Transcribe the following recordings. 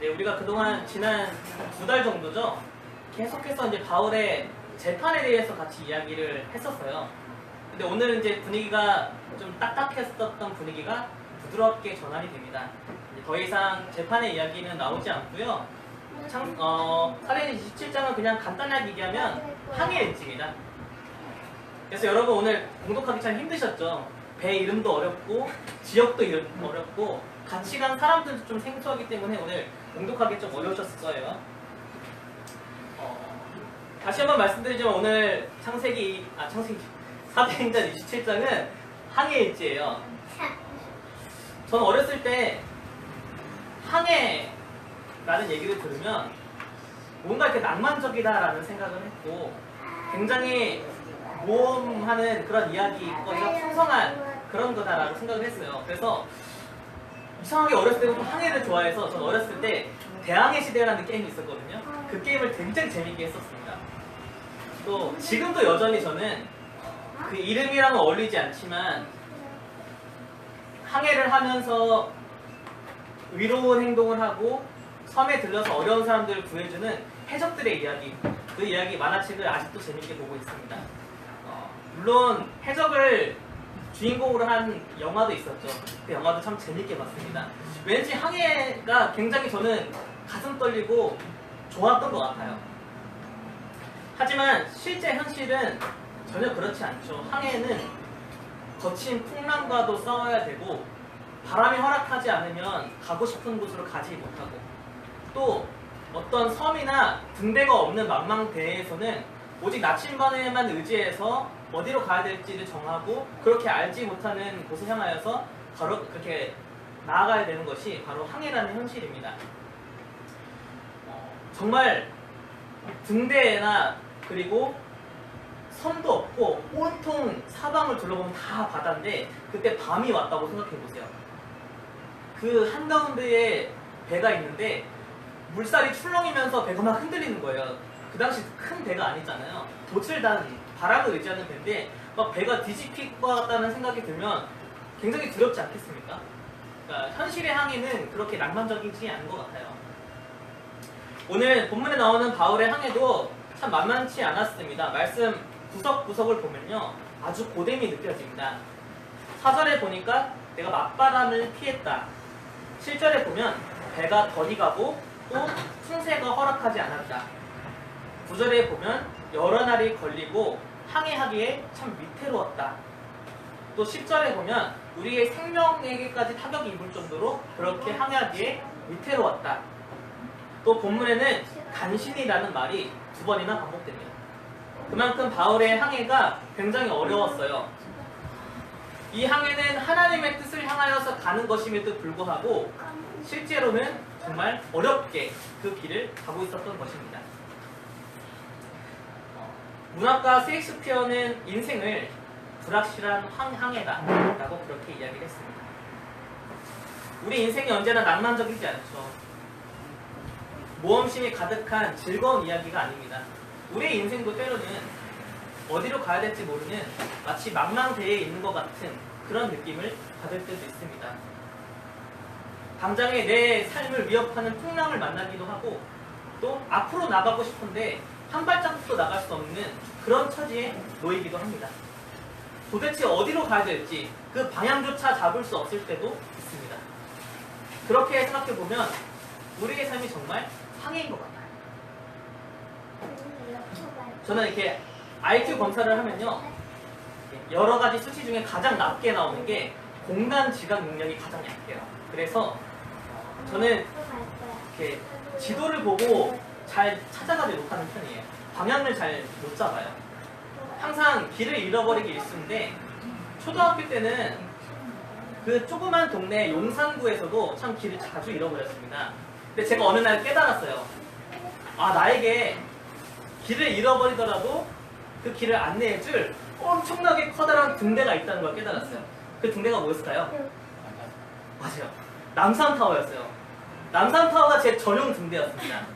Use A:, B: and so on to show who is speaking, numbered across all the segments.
A: 네, 우리가 그동안 지난 2달 정도죠. 계속해서 이제 바울의 재판에 대해서 같이 이야기를 했었어요. 근데 오늘은 이제 분위기가 좀 딱딱했었던 분위기가 부드럽게 전환이 됩니다. 더 이상 재판의 이야기는 나오지 않고요. 사도행전 27장은 그냥 간단하게 얘기하면 항해 일지입니다. 그래서 여러분 오늘 공독하기 참 힘드셨죠? 배 이름도 어렵고 지역도 어렵고 같이 간 사람들도 좀 생소하기 때문에 오늘 공독하기 좀 어려우셨을 거예요. 다시 한번 말씀드리지만 오늘 사도행전 27장은 항해 일지예요. 저는 어렸을 때 항해라는 얘기를 들으면 뭔가 이렇게 낭만적이다라는 생각을 했고 굉장히 모험하는 그런 이야기거리가 풍성한 그런 거다라고 생각을 했어요. 그래서 이상하게 어렸을 때부터 항해를 좋아해서 저는 어렸을 때 대항해 시대라는 게임이 있었거든요. 그 게임을 굉장히 재밌게 했었습니다. 또 지금도 여전히 저는 그 이름이랑은 어울리지 않지만 항해를 하면서 위로운 행동을 하고 섬에 들러서 어려운 사람들을 구해주는 해적들의 이야기, 그 이야기 만화책을 아직도 재밌게 보고 있습니다. 물론 해적을 주인공으로 한 영화도 있었죠. 그 영화도 참 재밌게 봤습니다. 왠지 항해가 굉장히 저는 가슴 떨리고 좋았던 것 같아요. 하지만 실제 현실은 전혀 그렇지 않죠. 항해는 거친 풍랑과도 싸워야 되고 바람이 허락하지 않으면 가고 싶은 곳으로 가지 못하고 또 어떤 섬이나 등대가 없는 망망대해에서는 오직 나침반에만 의지해서 어디로 가야 될지를 정하고 그렇게 알지 못하는 곳을 향하여서 바로 그렇게 나아가야 되는 것이 바로 항해라는 현실입니다. 정말 등대나 그리고 섬도 없고 온통 사방을 둘러보면 다 바다인데 그때 밤이 왔다고 생각해보세요. 그 한가운데에 배가 있는데 물살이 출렁이면서 배가 막 흔들리는 거예요. 그 당시 큰 배가 아니잖아요. 돛을 단 바람을 의지하는 배인데 막 배가 뒤집힐 것 같다는 생각이 들면 굉장히 두렵지 않겠습니까? 그러니까 현실의 항해는 그렇게 낭만적이지 않은 것 같아요. 오늘 본문에 나오는 바울의 항해도 참 만만치 않았습니다. 말씀 구석구석을 보면요 아주 고됨이 느껴집니다. 4절에 보니까 내가 맞바람을 피했다. 7절에 보면 배가 덜이 가고 또 풍세가 허락하지 않았다. 9절에 보면 여러 날이 걸리고 항해하기에 참 위태로웠다. 또 10절에 보면 우리의 생명에게까지 타격이 입을 정도로 그렇게 항해하기에 위태로웠다. 또 본문에는 간신이라는 말이 2번이나 반복됩니다. 그만큼 바울의 항해가 굉장히 어려웠어요. 이 항해는 하나님의 뜻을 향하여서 가는 것임에도 불구하고 실제로는 정말 어렵게 그 길을 가고 있었던 것입니다. 문학가 셰익스피어는 인생을 불확실한 항해다 라고 그렇게 이야기를 했습니다. 우리 인생이 언제나 낭만적이지 않죠. 모험심이 가득한 즐거운 이야기가 아닙니다. 우리의 인생도 때로는 어디로 가야 될지 모르는 마치 망망대해에 있는 것 같은 그런 느낌을 받을 때도 있습니다. 당장에 내 삶을 위협하는 풍랑을 만나기도 하고 또 앞으로 나가고 싶은데 한 발자국도 나갈 수 없는 그런 처지에 놓이기도 합니다. 도대체 어디로 가야 될지 그 방향조차 잡을 수 없을 때도 있습니다. 그렇게 생각해보면 우리의 삶이 정말 항해인 것 같아요. 저는 이렇게 IQ 검사를 하면요 여러 가지 수치 중에 가장 낮게 나오는 게 공간 지각 능력이 가장 약해요. 그래서 저는 이렇게 지도를 보고 잘 찾아가지 못하는 편이에요. 방향을 잘 못 잡아요. 항상 길을 잃어버리기 일쑤인데 초등학교 때는 그 조그만 동네 용산구에서도 참 길을 자주 잃어버렸습니다. 근데 제가 어느 날 깨달았어요. 아, 나에게 길을 잃어버리더라도 그 길을 안내해줄 엄청나게 커다란 등대가 있다는 걸 깨달았어요. 그 등대가 뭐였을까요? 맞아요. 남산타워였어요. 남산타워가 제 전용 등대였습니다.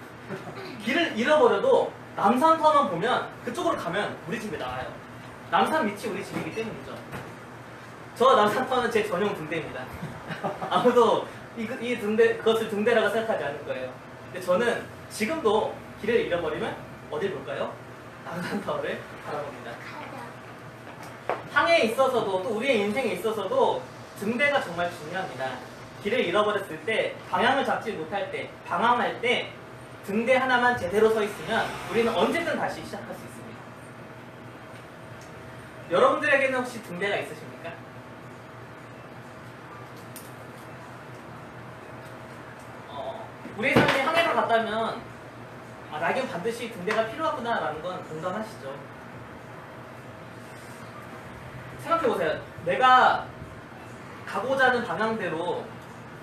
A: 길을 잃어버려도 남산타워만 보면 그쪽으로 가면 우리 집에 나와요. 남산 밑이 우리 집이기 때문이죠. 저 남산타워는 제 전용 등대입니다. 아무도 그것을 등대라고 생각하지 않을 거예요. 근데 저는 지금도 길을 잃어버리면 어딜 볼까요? 남산타워를 바라봅니다. 항해에 있어서도 또 우리의 인생에 있어서도 등대가 정말 중요합니다. 길을 잃어버렸을 때, 방향을 잡지 못할 때, 방황할 때 등대 하나만 제대로 서 있으면 우리는 언제든 다시 시작할 수 있습니다. 여러분들에게는 혹시 등대가 있으십니까? 우리의 삶에 항해를 갔다면 나에겐 반드시 등대가 필요하구나 라는 건 공감하시죠? 생각해보세요. 내가 가고자 하는 방향대로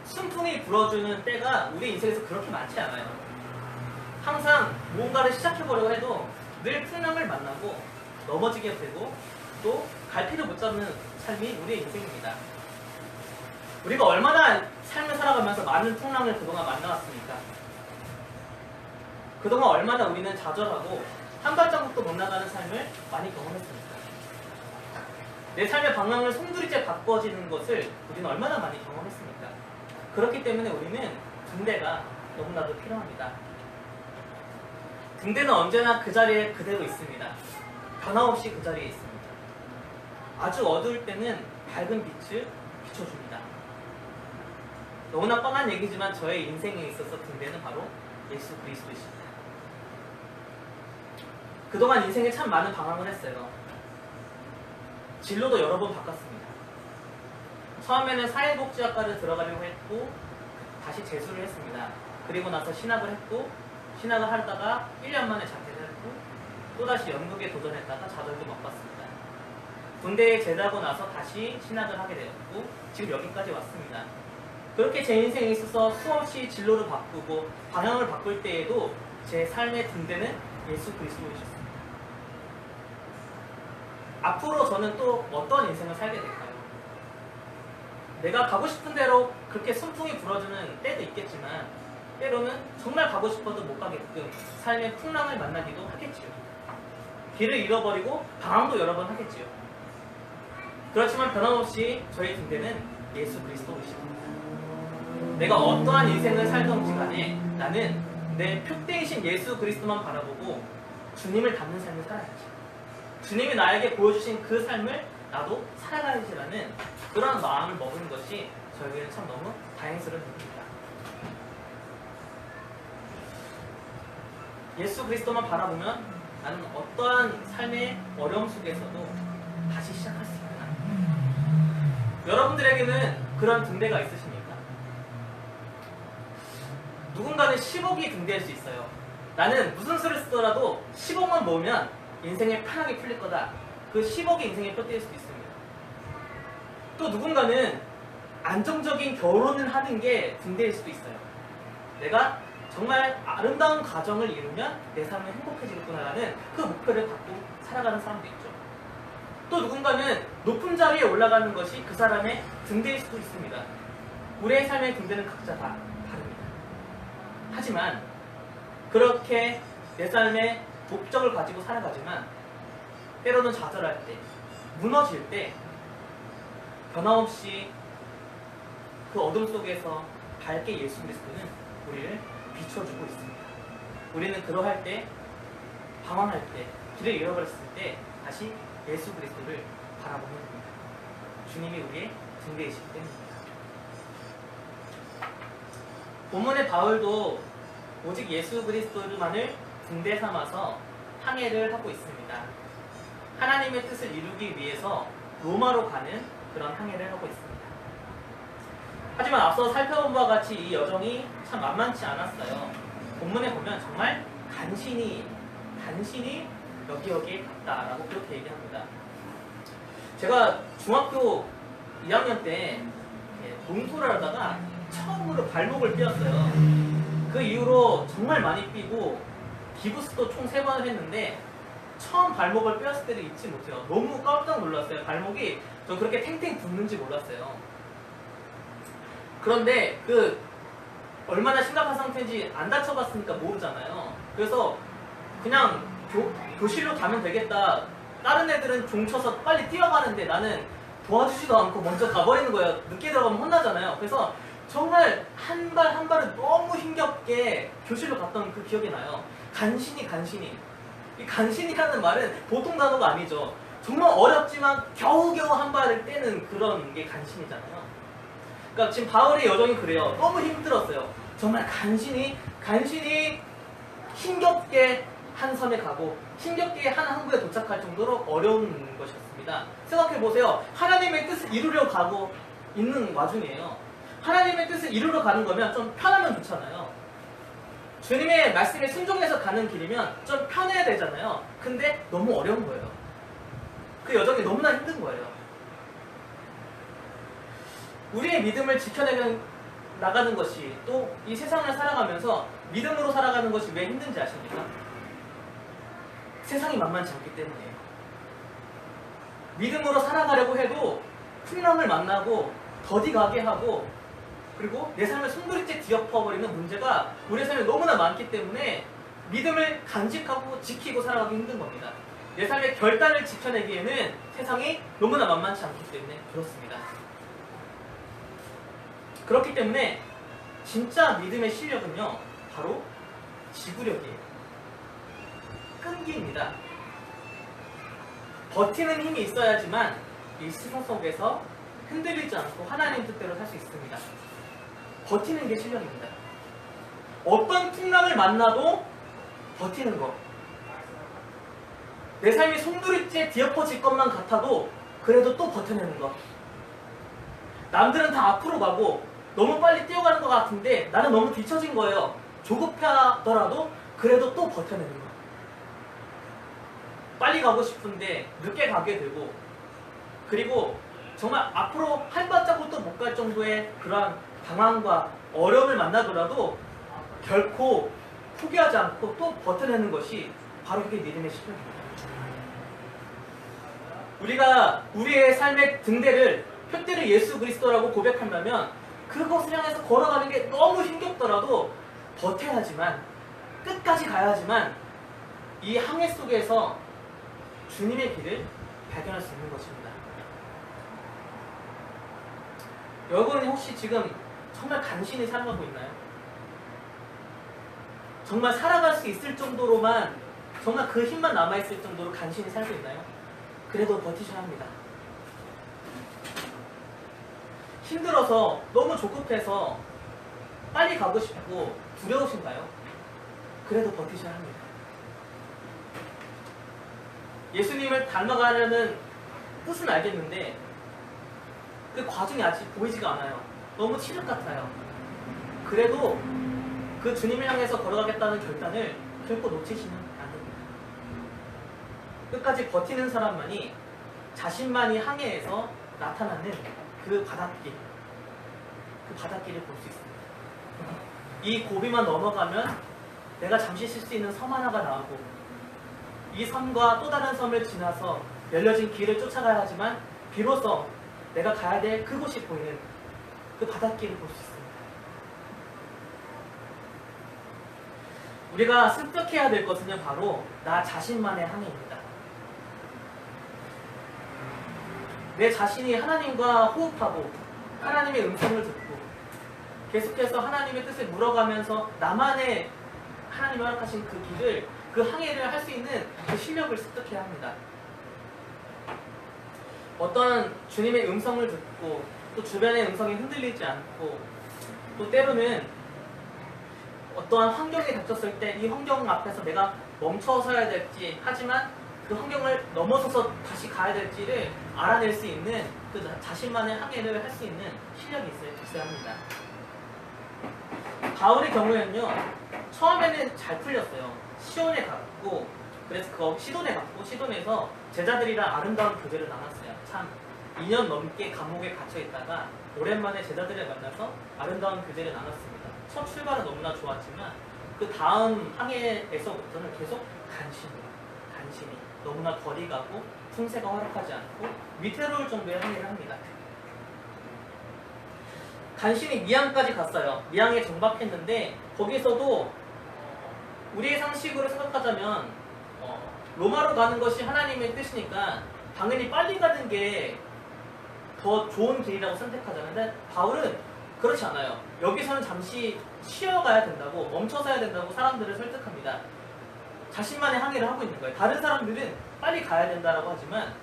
A: 순풍이 불어주는 때가 우리 인생에서 그렇게 많지 않아요. 항상 무언가를 시작해보려고 해도 늘 풍랑을 만나고 넘어지게 되고 또 갈피를 못 잡는 삶이 우리의 인생입니다. 우리가 얼마나 삶을 살아가면서 많은 풍랑을 그동안 만나왔습니까? 그동안 얼마나 우리는 좌절하고 한 발자국도 못 나가는 삶을 많이 경험했습니까? 내 삶의 방향을 송두리째 바꿔지는 것을 우리는 얼마나 많이 경험했습니까? 그렇기 때문에 우리는 등대가 너무나도 필요합니다. 등대는 언제나 그 자리에 그대로 있습니다. 변함없이 그 자리에 있습니다. 아주 어두울 때는 밝은 빛을 비춰줍니다. 너무나 뻔한 얘기지만 저의 인생에 있어서 등대는 바로 예수 그리스도이십니다. 그동안 인생에 참 많은 방황을 했어요. 진로도 여러 번 바꿨습니다. 처음에는 사회복지학과를 들어가려고 했고 다시 재수를 했습니다. 그리고 나서 신학을 했고 신학을 하다가 1년 만에 자퇴를 했고 또다시 연극에 도전했다가 좌절도 맛봤습니다. 군대에 제대하고 나서 다시 신학을 하게 되었고 지금 여기까지 왔습니다. 그렇게 제 인생에 있어서 수없이 진로를 바꾸고 방향을 바꿀 때에도 제 삶의 등대는 예수 그리스도이셨습니다. 앞으로 저는 또 어떤 인생을 살게 될까요? 내가 가고 싶은 대로 그렇게 순풍이 불어주는 때도 있겠지만 때로는 정말 가고 싶어도 못 가게끔 삶의 풍랑을 만나기도 하겠지요. 길을 잃어버리고 방황도 여러 번 하겠지요. 그렇지만 변함없이 저희 등대는 예수 그리스도이십니다. 내가 어떠한 인생을 살던지 간에 나는 내 표대이신 예수 그리스도만 바라보고 주님을 닮는 삶을 살아야지. 주님이 나에게 보여주신 그 삶을 나도 살아가야지라는 그런 마음을 먹은 것이 저에게는 참 너무 다행스러운 일입니다. 예수 그리스도만 바라보면 나는 어떠한 삶의 어려움 속에서도 다시 시작할 수 있구나. 여러분들에게는 그런 등대가 있으십니까? 누군가는 10억이 등대할 수 있어요. 나는 무슨 수를 쓰더라도 10억만 모으면 인생이 편하게 풀릴 거다. 그 10억이 인생에 뼈대일 수도 있습니다. 또 누군가는 안정적인 결혼을 하는 게 등대일 수도 있어요. 내가 정말 아름다운 가정을 이루면 내 삶은 행복해지겠구나라는 그 목표를 갖고 살아가는 사람도 있죠. 또 누군가는 높은 자리에 올라가는 것이 그 사람의 등대일 수도 있습니다. 우리의 삶의 등대는 각자 다 다릅니다. 하지만 그렇게 내 삶의 목적을 가지고 살아가지만 때로는 좌절할 때, 무너질 때 변함없이 그 어둠 속에서 밝게 예수 그리스도는 우리를 비춰주고 있습니다. 우리는 그러할 때, 방황할 때, 길을 잃어버렸을 때 다시 예수 그리스도를 바라보는 겁니다. 주님이 우리의 등대이시기 때문입니다. 본문의 바울도 오직 예수 그리스도만을 등대 삼아서 항해를 하고 있습니다. 하나님의 뜻을 이루기 위해서 로마로 가는 그런 항해를 하고 있습니다. 하지만 앞서 살펴본 바와 같이 이 여정이 참 만만치 않았어요. 본문에 보면 정말 간신히 여기에 갔다라고 그렇게 얘기합니다. 제가 중학교 2학년 때 농구를 하다가 처음으로 발목을 삐었어요. 그 이후로 정말 많이 삐고 기부스도 총 3번을 했는데 처음 발목을 삐었을 때를 잊지 못해요. 너무 깜짝 놀랐어요. 발목이 저 그렇게 탱탱 붓는지 몰랐어요. 그런데 그 얼마나 심각한 상태인지 안 다쳐봤으니까 모르잖아요. 그래서 그냥 교실로 가면 되겠다. 다른 애들은 종쳐서 빨리 뛰어가는데 나는 도와주지도 않고 먼저 가버리는 거예요. 늦게 들어가면 혼나잖아요. 그래서 정말 한 발 한 발을 너무 힘겹게 교실로 갔던 그 기억이 나요. 간신히. 이 간신히라는 말은 보통 단어가 아니죠. 정말 어렵지만 겨우겨우 한 발을 떼는 그런 게 간신이잖아요. 그러니까 지금 바울의 여정이 그래요. 너무 힘들었어요. 정말 간신히 힘겹게 한 섬에 가고 힘겹게 한 항구에 도착할 정도로 어려운 것이었습니다. 생각해보세요. 하나님의 뜻을 이루려 가고 있는 와중이에요. 하나님의 뜻을 이루러 가는 거면 좀 편하면 좋잖아요. 주님의 말씀에 순종해서 가는 길이면 좀 편해야 되잖아요. 근데 너무 어려운 거예요. 그 여정이 너무나 힘든 거예요. 우리의 믿음을 지켜내는 나가는 것이 또 이 세상을 살아가면서 믿음으로 살아가는 것이 왜 힘든지 아십니까? 세상이 만만치 않기 때문이에요. 믿음으로 살아가려고 해도 풍랑을 만나고 더디 가게 하고 그리고 내 삶을 송두리째 뒤엎어버리는 문제가 우리의 삶에 너무나 많기 때문에 믿음을 간직하고 지키고 살아가기 힘든 겁니다. 내 삶의 결단을 지켜내기에는 세상이 너무나 만만치 않기 때문에 그렇습니다. 그렇기 때문에 진짜 믿음의 실력은요, 바로 지구력이에요. 끈기입니다. 버티는 힘이 있어야지만 이 세상 속에서 흔들리지 않고 하나님 뜻대로 살 수 있습니다. 버티는 게 실력입니다. 어떤 풍랑을 만나도 버티는 거. 내 삶이 송두리째 뒤엎어질 것만 같아도 그래도 또 버텨내는 거. 남들은 다 앞으로 가고 너무 빨리 뛰어가는 것 같은데 나는 너무 뒤처진 거예요. 조급하더라도 그래도 또 버텨내는 거. 빨리 가고 싶은데 늦게 가게 되고 그리고 정말 앞으로 한 발자국도 못 갈 정도의 그러한 방황과 어려움을 만나더라도 결코 포기하지 않고 또 버텨내는 것이 바로 그게 믿음의 실력입니다. 우리가 우리의 삶의 등대를 표대를 예수 그리스도라고 고백한다면 그것을 향해서 걸어가는 게 너무 힘겹더라도 버텨야지만 끝까지 가야지만 이 항해 속에서 주님의 길을 발견할 수 있는 것입니다. 여러분이 혹시 지금 정말 간신히 살아가고 있나요? 정말 살아갈 수 있을 정도로만 정말 그 힘만 남아있을 정도로 간신히 살고 있나요? 그래도 버티셔야 합니다. 힘들어서 너무 조급해서 빨리 가고 싶고 두려우신가요? 그래도 버티셔야 합니다. 예수님을 닮아가려는 뜻은 알겠는데 그 과정이 아직 보이지가 않아요. 너무 칠흑 같아요. 그래도 그 주님을 향해서 걸어가겠다는 결단을 결코 놓치시면 안 됩니다. 끝까지 버티는 사람만이 자신만이 항해에서 나타나는 그 바닷길을 볼 수 있습니다. 이 고비만 넘어가면 내가 잠시 쉴 수 있는 섬 하나가 나오고 이 섬과 또 다른 섬을 지나서 열려진 길을 쫓아가야 하지만 비로소 내가 가야 될 그곳이 보이는 그 바닷길을 볼 수 있습니다. 우리가 습득해야 될 것은요, 바로 나 자신만의 항해입니다. 내 자신이 하나님과 호흡하고 하나님의 음성을 듣고 계속해서 하나님의 뜻을 물어가면서 나만의 하나님이 허락하신 그 길을, 그 항해를 할 수 있는 그 실력을 습득해야 합니다. 어떤 주님의 음성을 듣고 또 주변의 음성이 흔들리지 않고 또 때로는 어떠한 환경에 닥쳤을 때 이 환경 앞에서 내가 멈춰서야 될지 하지만 그 환경을 넘어서서 다시 가야 될지를 알아낼 수 있는 그 자신만의 항해를 할 수 있는 실력이 있어야 합니다. 바울의 경우에는요, 처음에는 잘 풀렸어요. 시돈에 갔고, 그래서 시돈에 갔고, 시돈에서 제자들이랑 아름다운 교제를 나눴어요. 참 2년 넘게 감옥에 갇혀 있다가 오랜만에 제자들을 만나서 아름다운 교제를 나눴습니다. 첫 출발은 너무나 좋았지만 그 다음 항해에서부터는 계속 간신히 너무나 거리 가고 풍세가 허락하지 않고 위태로울 정도의 항해를 합니다. 간신히 미항까지 갔어요. 미항에 정박했는데 거기서도 우리의 상식으로 생각하자면 로마로 가는 것이 하나님의 뜻이니까 당연히 빨리 가는 게 더 좋은 길이라고 선택하잖아요. 근데 바울은 그 그렇지 않아요. 여기서는 잠시 쉬어가야 된다고, 멈춰서야 된다고 사람들을 설득합니다. 자신만의 항해를 하고 있는 거예요. 다른 사람들은 빨리 가야 된다라고 하지만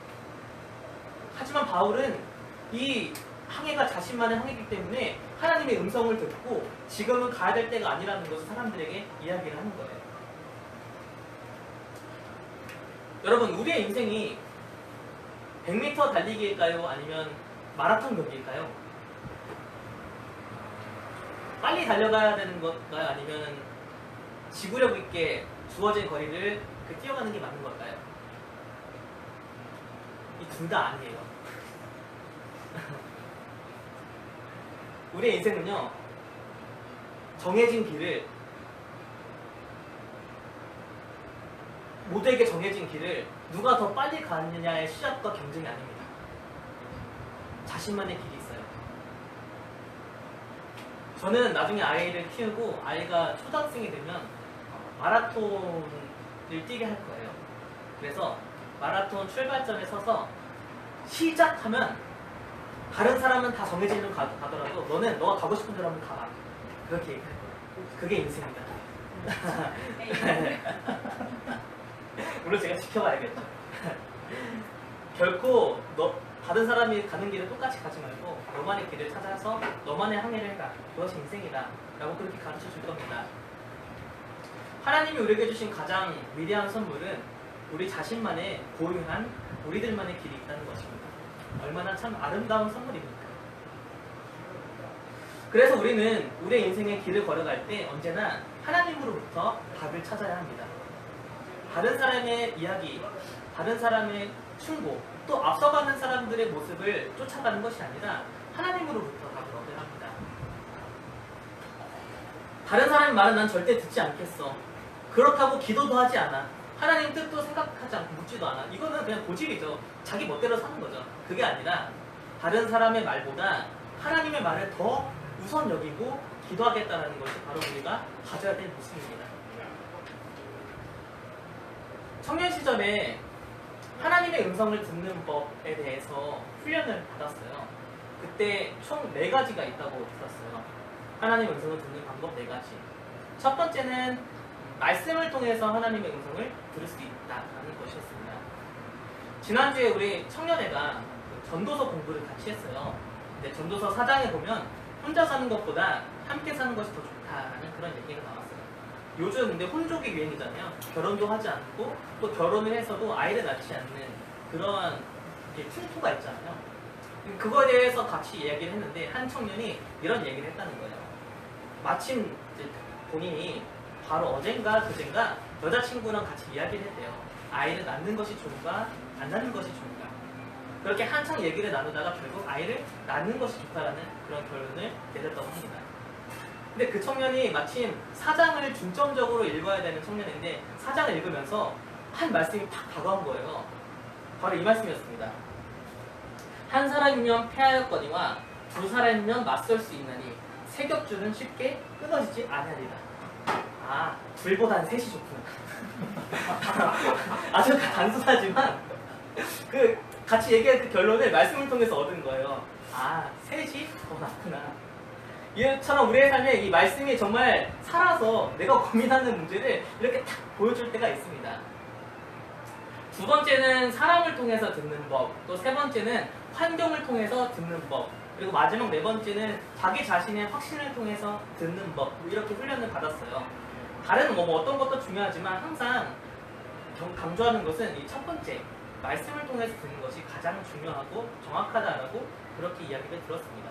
A: 바울은 이 항해가 자신만의 항해이기 때문에 하나님의 음성을 듣고 지금은 가야 될 때가 아니라는 것을 사람들에게 이야기를 하는 거예요. 여러분, 우리의 인생이 100m 달리기일까요? 아니면 마라톤 경기일까요? 빨리 달려가야 되는 것일까요? 아니면 지구력 있게 주어진 거리를 뛰어가는 게 맞는 걸까요? 이 둘 다 아니에요. 우리의 인생은요, 모두에게 정해진 길을 누가 더 빨리 가느냐의 시합과 경쟁이 아닙니다. 자신만의 길이 있어요. 저는 나중에 아이를 키우고 아이가 초등학생이 되면 마라톤을 뛰게 할 거예요. 그래서 마라톤 출발점에 서서 시작하면 다른 사람은 다 정해진 대로 가더라도 너는 너가 가고 싶은 대로 한번 가봐. 그렇게 얘기할 거예요. 그게 인생이다. 물론 제가 지켜봐야겠죠. 결코 다른 사람이 가는 길을 똑같이 가지 말고 너만의 길을 찾아서 너만의 항해를 해라. 그것이 인생이다. 라고 그렇게 가르쳐 줄 겁니다. 하나님이 우리에게 주신 가장 위대한 선물은 우리 자신만의 고유한 우리들만의 길이 있다는 것입니다. 얼마나 참 아름다운 선물입니까? 그래서 우리는 우리의 인생의 길을 걸어갈 때 언제나 하나님으로부터 답을 찾아야 합니다. 다른 사람의 이야기, 다른 사람의 충고, 또 앞서가는 사람들의 모습을 쫓아가는 것이 아니라 하나님으로부터 답을 얻어야 합니다. 다른 사람의 말은 난 절대 듣지 않겠어. 그렇다고 기도도 하지 않아. 하나님 뜻도 생각하지 않고 묻지도 않아. 이거는 그냥 고집이죠. 자기 멋대로 사는 거죠. 그게 아니라 다른 사람의 말보다 하나님의 말을 더 우선 여기고 기도하겠다는 것이 바로 우리가 가져야 될 모습입니다. 청년 시절에 하나님의 음성을 듣는 법에 대해서 훈련을 받았어요. 그때 총 4가지가 있다고 들었어요. 하나님의 음성을 듣는 방법 4가지. 첫 번째는 말씀을 통해서 하나님의 음성을 들을 수 있다는 것이었습니다. 지난주에 우리 청년회가 전도서 공부를 같이 했어요. 근데 전도서 4장에 보면 혼자 사는 것보다 함께 사는 것이 더 좋다라는 그런 얘기가 나왔어요. 요즘 근데 혼족이 유행이잖아요. 결혼도 하지 않고 또 결혼을 해서도 아이를 낳지 않는 그러한 풍토가 있잖아요. 그거에 대해서 같이 이야기를 했는데 한 청년이 이런 얘기를 했다는 거예요. 마침 본인이 바로 어젠가 그젠가 여자친구랑 같이 이야기를 했대요. 아이를 낳는 것이 좋은가 안 낳는 것이 좋은가. 그렇게 한창 얘기를 나누다가 결국 아이를 낳는 것이 좋다라는 그런 결론을 내렸다고 합니다. 근데 그 청년이 마침 4장을 중점적으로 읽어야 되는 청년인데 4장을 읽으면서 한 말씀이 탁 다가온 거예요. 바로 이 말씀이었습니다. 한 사람이면 패하였거니와 두 사람이면 맞설 수 있나니 세 겹줄은 쉽게 끊어지지 아니하리라. 아, 둘보다는 셋이 좋구나. 아주 단순하지만 그 같이 얘기한 그 결론을 말씀을 통해서 얻은 거예요. 아, 셋이 더 낫구나. 이처럼 우리의 삶에 이 말씀이 정말 살아서 내가 고민하는 문제를 이렇게 탁 보여줄 때가 있습니다. 두 번째는 사람을 통해서 듣는 법, 또 세 번째는 환경을 통해서 듣는 법, 그리고 마지막 4번째는 자기 자신의 확신을 통해서 듣는 법, 이렇게 훈련을 받았어요. 다른 어떤 것도 중요하지만 항상 강조하는 것은 이 첫 번째, 말씀을 통해서 듣는 것이 가장 중요하고 정확하다라고 그렇게 이야기를 들었습니다.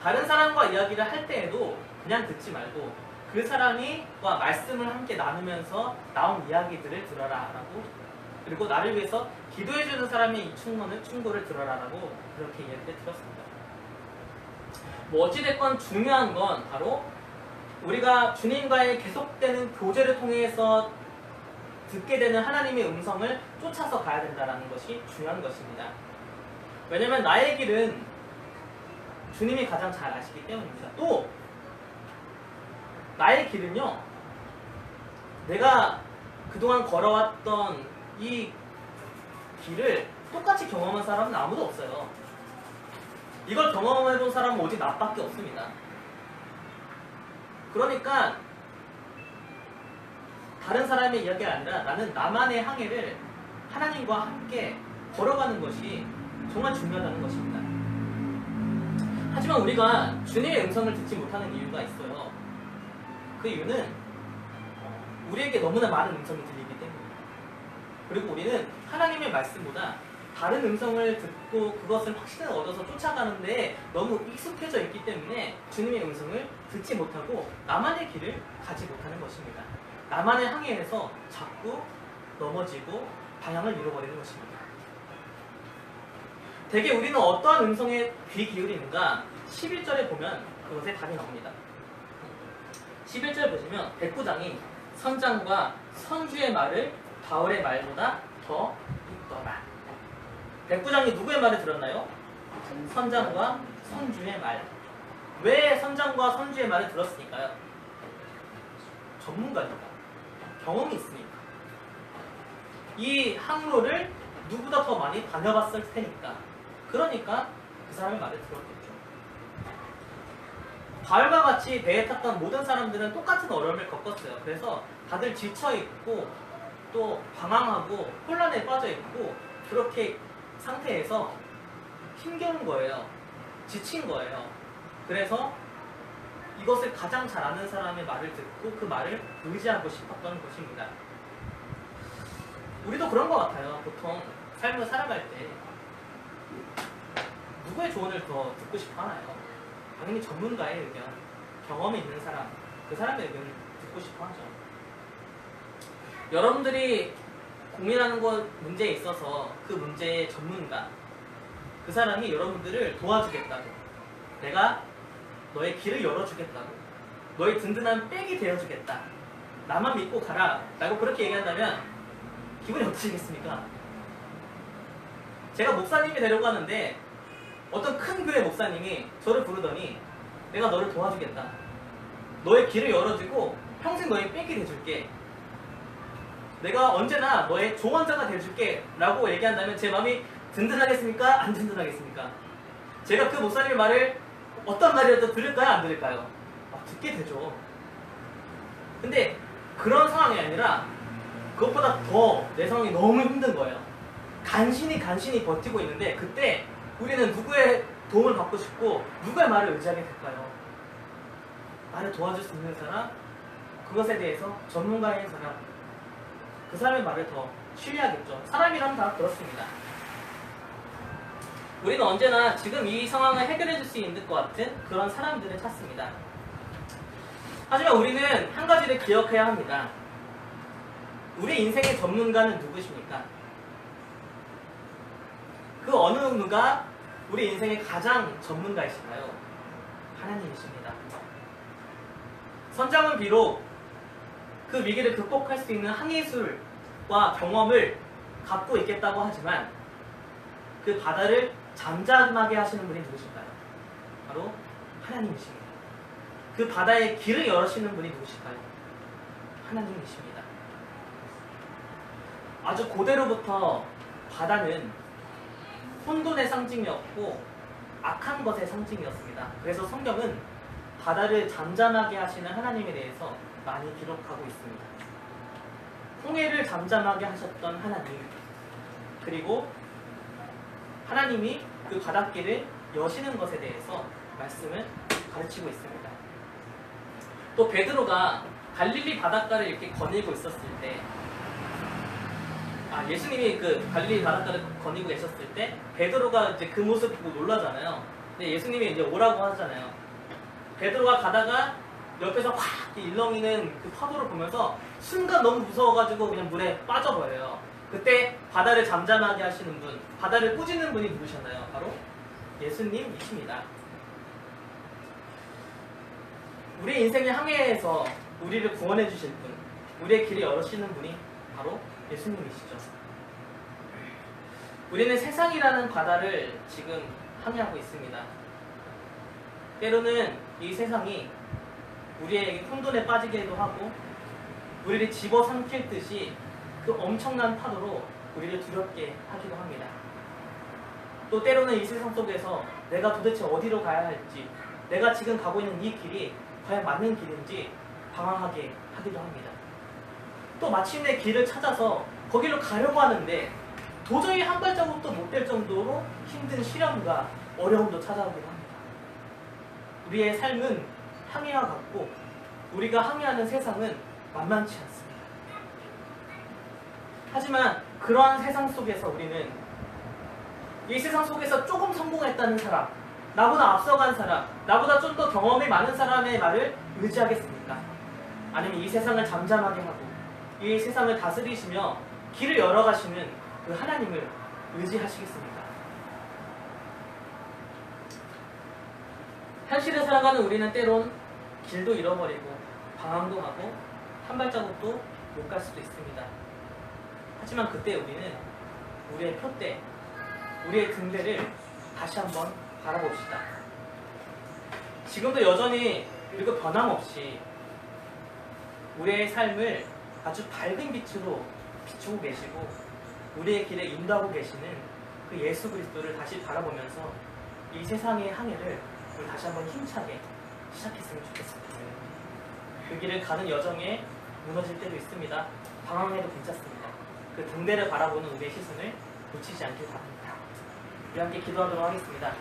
A: 다른 사람과 이야기를 할 때에도 그냥 듣지 말고 그 사람과 말씀을 함께 나누면서 나온 이야기들을 들어라라고, 그리고 나를 위해서 기도해주는 사람의 이 충고를 들어라라고 그렇게 이야기를 들었습니다. 어찌됐건 중요한 건 바로 우리가 주님과의 계속되는 교제를 통해서 듣게 되는 하나님의 음성을 쫓아서 가야 된다는 것이 중요한 것입니다. 왜냐면 나의 길은 주님이 가장 잘 아시기 때문입니다. 또 나의 길은요, 내가 그동안 걸어왔던 이 길을 똑같이 경험한 사람은 아무도 없어요. 이걸 경험해본 사람은 오직 나밖에 없습니다. 그러니까 다른 사람의 이야기가 아니라 나는 나만의 항해를 하나님과 함께 걸어가는 것이 정말 중요하다는 것입니다. 하지만 우리가 주님의 음성을 듣지 못하는 이유가 있어요. 그 이유는 우리에게 너무나 많은 음성이 들리기 때문입니다. 그리고 우리는 하나님의 말씀보다 다른 음성을 듣고 그것을 확신을 얻어서 쫓아가는데 너무 익숙해져 있기 때문에 주님의 음성을 듣지 못하고 나만의 길을 가지 못하는 것입니다. 나만의 항해에서 자꾸 넘어지고 방향을 잃어버리는 것입니다. 대개 우리는 어떠한 음성에 귀 기울이는가? 11절에 보면 그것에 답이 나옵니다. 11절 보시면 백부장이 선장과 선주의 말을 바울의 말보다 더 듣더라. 백부장이 누구의 말을 들었나요? 선장과 선주의 말. 왜 선장과 선주의 말을 들었으니까요? 전문가니까. 경험이 있으니까. 이 항로를 누구보다 더 많이 다녀봤을 테니까. 그러니까 그 사람의 말을 들었겠죠. 바울과 같이 배에 탔던 모든 사람들은 똑같은 어려움을 겪었어요. 그래서 다들 지쳐있고 또 방황하고 혼란에 빠져있고 그렇게 상태에서 힘겨운 거예요. 지친 거예요. 그래서 이것을 가장 잘 아는 사람의 말을 듣고 그 말을 의지하고 싶었던 것입니다. 우리도 그런 것 같아요. 보통 삶을 살아갈 때 누구의 조언을 더 듣고 싶어 하나요? 당연히 전문가의 의견, 경험이 있는 사람, 그 사람의 의견을 듣고 싶어 하죠. 여러분들이 고민하는 것 문제에 있어서 그 문제의 전문가, 그 사람이 여러분들을 도와주겠다고, 내가 너의 길을 열어주겠다고, 너의 든든한 백이 되어주겠다, 나만 믿고 가라 라고 그렇게 얘기한다면 기분이 어떠시겠습니까? 제가 목사님이 되려고 하는데 어떤 큰 교회 목사님이 저를 부르더니 내가 너를 도와주겠다, 너의 길을 열어주고 평생 너의 백이 돼줄게, 내가 언제나 너의 조언자가 돼줄게 라고 얘기한다면 제 마음이 든든하겠습니까? 안 든든하겠습니까? 제가 그 목사님의 말을 어떤 말이라도 들을까요? 안 들을까요? 듣게 되죠. 근데 그런 상황이 아니라 그것보다 더 내 상황이 너무 힘든 거예요. 간신히 버티고 있는데 그때 우리는 누구의 도움을 받고 싶고 누구의 말을 의지하게 될까요? 나를 도와줄 수 있는 사람, 그것에 대해서 전문가인 사람, 그 사람의 말을 더 신뢰하겠죠. 사람이라면 다 그렇습니다. 우리는 언제나 지금 이 상황을 해결해 줄 수 있는 것 같은 그런 사람들을 찾습니다. 하지만 우리는 한 가지를 기억해야 합니다. 우리 인생의 전문가는 누구십니까? 그 어느 누가 우리 인생의 가장 전문가이신가요? 하나님이십니다. 선장은 비록 그 위기를 극복할 수 있는 항해술과 경험을 갖고 있겠다고 하지만 그 바다를 잠잠하게 하시는 분이 누구실까요? 바로 하나님이십니다. 그 바다의 길을 열으시는 분이 누구실까요? 하나님이십니다. 아주 고대로부터 바다는 혼돈의 상징이었고 악한 것의 상징이었습니다. 그래서 성경은 바다를 잠잠하게 하시는 하나님에 대해서 많이 기록하고 있습니다. 홍해를 잠잠하게 하셨던 하나님, 그리고 하나님이 그 바닷길을 여시는 것에 대해서 말씀을 가르치고 있습니다. 또 베드로가 갈릴리 바닷가를 이렇게 거닐고 있었을 때, 예수님이 그 갈릴리 바닷가를 거닐고 계셨을 때 베드로가 이제 그 모습 보고 놀라잖아요. 근데 예수님이 이제 오라고 하잖아요. 베드로가 가다가 옆에서 확 일렁이는 그 파도를 보면서 순간 너무 무서워가지고 그냥 물에 빠져버려요. 그때 바다를 잠잠하게 하시는 분, 바다를 꾸짖는 분이 누구셨나요? 바로 예수님이십니다. 우리 인생의 항해에서 우리를 구원해 주실 분, 우리의 길을 열으시는 분이 바로 예수님이시죠. 우리는 세상이라는 바다를 지금 항해하고 있습니다. 때로는 이 세상이 우리에게 혼돈에 빠지게도 하고 우리를 집어삼킬 듯이 그 엄청난 파도로 우리를 두렵게 하기도 합니다. 또 때로는 이 세상 속에서 내가 도대체 어디로 가야 할지, 내가 지금 가고 있는 이 길이 과연 맞는 길인지 방황하게 하기도 합니다. 또 마침내 길을 찾아서 거기로 가려고 하는데 도저히 한 발자국도 못 될 정도로 힘든 시련과 어려움도 찾아오기도 합니다. 우리의 삶은 항해와 같고 우리가 항해하는 세상은 만만치 않습니다. 하지만 그러한 세상 속에서 우리는 이 세상 속에서 조금 성공했다는 사람, 나보다 앞서간 사람, 나보다 좀 더 경험이 많은 사람의 말을 의지하겠습니까? 아니면 이 세상을 잠잠하게 하고 이 세상을 다스리시며 길을 열어가시는 그 하나님을 의지하시겠습니까? 현실을 살아가는 우리는 때론 길도 잃어버리고 방황도 하고 한 발자국도 못 갈 수도 있습니다. 하지만 그때 우리는 우리의 표대, 우리의 등대를 다시 한번 바라봅시다. 지금도 여전히 그리고 변함없이 우리의 삶을 아주 밝은 빛으로 비추고 계시고 우리의 길에 인도하고 계시는 그 예수 그리스도를 다시 바라보면서 이 세상의 항해를 우리 다시 한번 힘차게 시작했으면 좋겠습니다. 그 길을 가는 여정에 무너질 때도 있습니다. 방황해도 괜찮습니다. 그 등대를 바라보는 우리의 시선을 놓치지 않길 바랍니다. 우리 함께 기도하도록 하겠습니다.